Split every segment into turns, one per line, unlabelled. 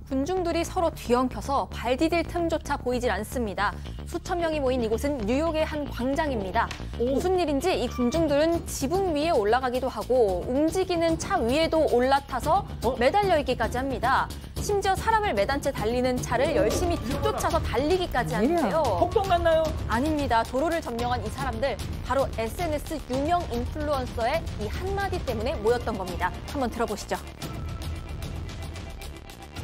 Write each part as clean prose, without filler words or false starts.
군중들이 서로 뒤엉켜서 발 디딜 틈조차 보이질 않습니다. 수천 명이 모인 이곳은 뉴욕의 한 광장입니다. 무슨 일인지 이 군중들은 지붕 위에 올라가기도 하고 움직이는 차 위에도 올라타서 매달려 있기까지 합니다. 심지어 사람을 매단 채 달리는 차를 열심히 뒤쫓아서 달리기까지 하는데요.
폭동 났나요?
아닙니다. 도로를 점령한 이 사람들 바로 SNS 유명 인플루언서의 이 한마디 때문에 모였던 겁니다. 한번 들어보시죠.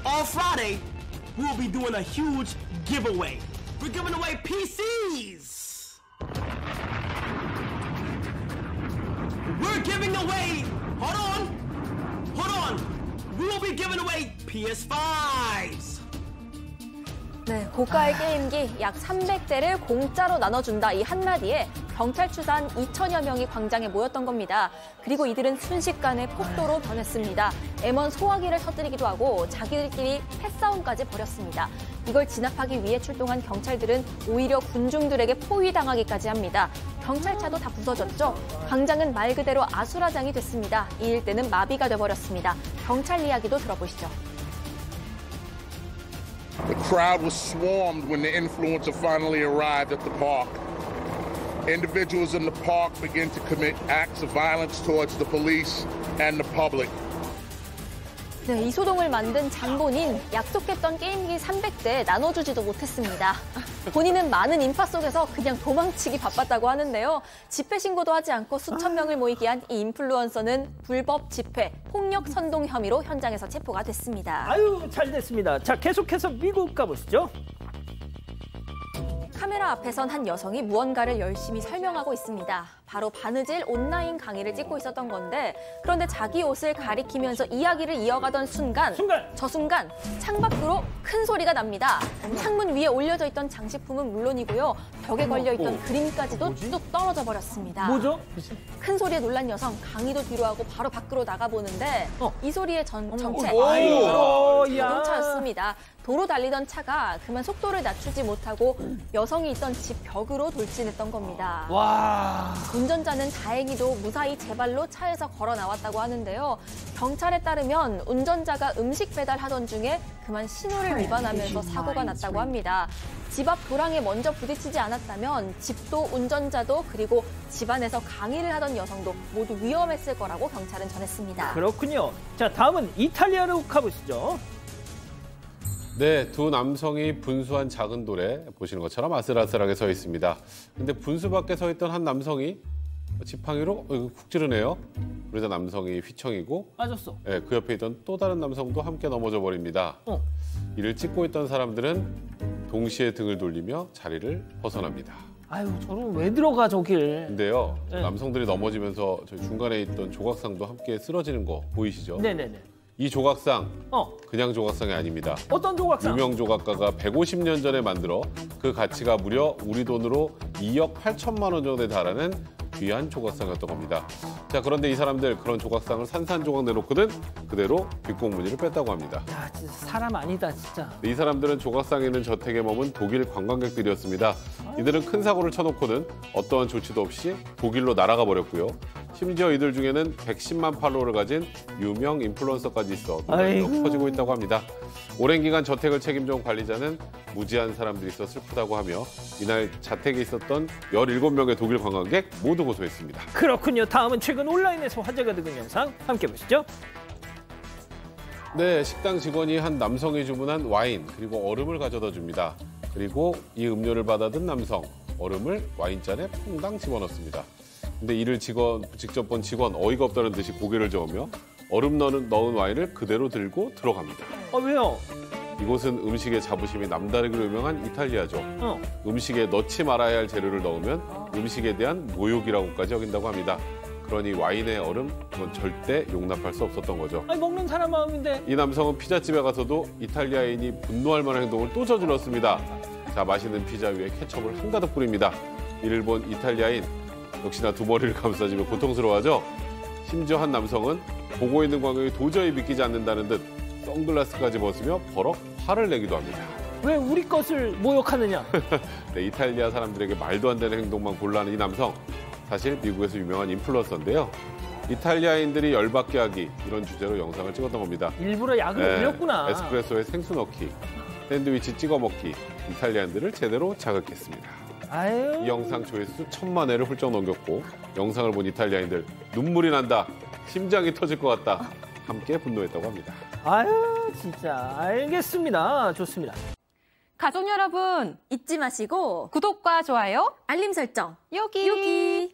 On Friday, we'll be doing a huge giveaway. We're giving away PCs. We're giving away, hold on. We'll be giving away PS5s.
네, 고가의 게임기 약 300대를 공짜로 나눠준다 이 한마디에 경찰 추산 2천여 명이 광장에 모였던 겁니다. 그리고 이들은 순식간에 폭도로 변했습니다. M1 소화기를 터뜨리기도 하고 자기들끼리 패싸움까지 벌였습니다. 이걸 진압하기 위해 출동한 경찰들은 오히려 군중들에게 포위당하기까지 합니다. 경찰차도 다 부서졌죠. 광장은 말 그대로 아수라장이 됐습니다. 이 일대는 마비가 돼버렸습니다. 경찰 이야기도 들어보시죠.
The crowd was swarmed when the influencer finally arrived at the park. Individuals in the park began to commit acts of violence towards the police and the public.
네, 이 소동을 만든 장본인 약속했던 게임기 300대 나눠주지도 못했습니다. 본인은 많은 인파 속에서 그냥 도망치기 바빴다고 하는데요. 집회 신고도 하지 않고 수천 명을 모이게 한 이 인플루언서는 불법 집회, 폭력 선동 혐의로 현장에서 체포가 됐습니다.
아유, 잘 됐습니다. 자, 계속해서 미국 가보시죠.
카메라 앞에선 한 여성이 무언가를 열심히 설명하고 있습니다. 바로 바느질 온라인 강의를 찍고 있었던 건데 그런데 자기 옷을 가리키면서 이야기를 이어가던 순간 저 순간 창밖으로 큰 소리가 납니다. 창문 위에 올려져 있던 장식품은 물론이고요. 벽에 걸려있던 그림까지도 뚝 떨어져 버렸습니다.
뭐죠?
큰 소리에 놀란 여성 강의도 뒤로 하고 바로 밖으로 나가보는데 이 소리의 정체
아이고,
자동차였습니다. 도로 달리던 차가 그만 속도를 낮추지 못하고 여성이 있던 집 벽으로 돌진했던 겁니다.
와.
운전자는 다행히도 무사히 제 발로 차에서 걸어 나왔다고 하는데요. 경찰에 따르면 운전자가 음식 배달하던 중에 그만 신호를 위반하면서 사고가 났다고 합니다. 집 앞 도랑에 먼저 부딪히지 않았다면 집도 운전자도 그리고 집안에서 강의를 하던 여성도 모두 위험했을 거라고 경찰은 전했습니다.
그렇군요. 자, 다음은 이탈리아로 가보시죠.
네, 두 남성이 분수한 작은 돌에 보시는 것처럼 아슬아슬하게 서 있습니다. 근데 분수 밖에 서 있던 한 남성이 지팡이로 쿡 찌르네요. 그러자 남성이 휘청이고
빠졌어.
네, 그 옆에 있던 또 다른 남성도 함께 넘어져 버립니다. 이를 찍고 있던 사람들은 동시에 등을 돌리며 자리를 벗어납니다.
아유, 저런 왜 들어가 저길.
근데요,
네.
남성들이 넘어지면서 저 중간에 있던 조각상도 함께 쓰러지는 거 보이시죠?
네네네.
이 조각상 그냥 조각상이 아닙니다.
어떤 조각상?
유명 조각가가 150년 전에 만들어 그 가치가 무려 우리 돈으로 2억 8천만 원 정도에 달하는 귀한 조각상이었던 겁니다. 자, 그런데 이 사람들 그런 조각상을 산산조각 내놓고는 그대로 뒷공무니를 뺐다고 합니다.
야, 진짜 사람 아니다, 진짜.
이 사람들은 조각상에 있는 저택에 머문 독일 관광객들이었습니다. 이들은 큰 사고를 쳐놓고는 어떠한 조치도 없이 독일로 날아가 버렸고요. 심지어 이들 중에는 110만 팔로워를 가진 유명 인플루언서까지 있어 눈에 퍼지고 있다고 합니다. 오랜 기간 저택을 책임져온 관리자는 무지한 사람들이 있어 슬프다고 하며 이날 자택에 있었던 17명의 독일 관광객 모두 고소했습니다.
그렇군요. 다음은 최근 온라인에서 화제가 되는 영상 함께 보시죠.
네, 식당 직원이 한 남성이 주문한 와인 그리고 얼음을 가져다 줍니다. 그리고 이 음료를 받아든 남성, 얼음을 와인잔에 퐁당 집어넣습니다. 근데 이를 직접 본 직원 어이가 없다는 듯이 고개를 저으며 얼음 넣은 와인을 그대로 들고 들어갑니다.
왜요?
이곳은 음식의 자부심이 남다르기로 유명한 이탈리아죠. 음식에 넣지 말아야 할 재료를 넣으면 음식에 대한 모욕이라고까지 여긴다고 합니다. 그러니 와인의 얼음, 그건 절대 용납할 수 없었던 거죠.
아니, 먹는 사람 마음인데.
이 남성은 피자집에 가서도 이탈리아인이 분노할 만한 행동을 또 저질렀습니다. 자, 맛있는 피자 위에 케첩을 한가득 뿌립니다. 이를 본 이탈리아인, 역시나 두 머리를 감싸지며 고통스러워하죠. 심지어 한 남성은 보고 있는 광경이 도저히 믿기지 않는다는 듯 선글라스까지 벗으며 버럭 화를 내기도 합니다.
왜 우리 것을 모욕하느냐?
네, 이탈리아 사람들에게 말도 안 되는 행동만 골라하는 이 남성. 사실 미국에서 유명한 인플루언서인데요. 이탈리아인들이 열받게 하기 이런 주제로 영상을 찍었던 겁니다.
일부러 약을 올렸구나.
에스프레소에 생수 넣기, 샌드위치 찍어 먹기, 이탈리아인들을 제대로 자극했습니다.
아유.
이 영상 조회수 1000만 회를 훌쩍 넘겼고 영상을 본 이탈리아인들 눈물이 난다, 심장이 터질 것 같다, 함께 분노했다고 합니다.
아유, 진짜 알겠습니다. 좋습니다.
가족 여러분 잊지 마시고
구독과 좋아요,
알림 설정
여기.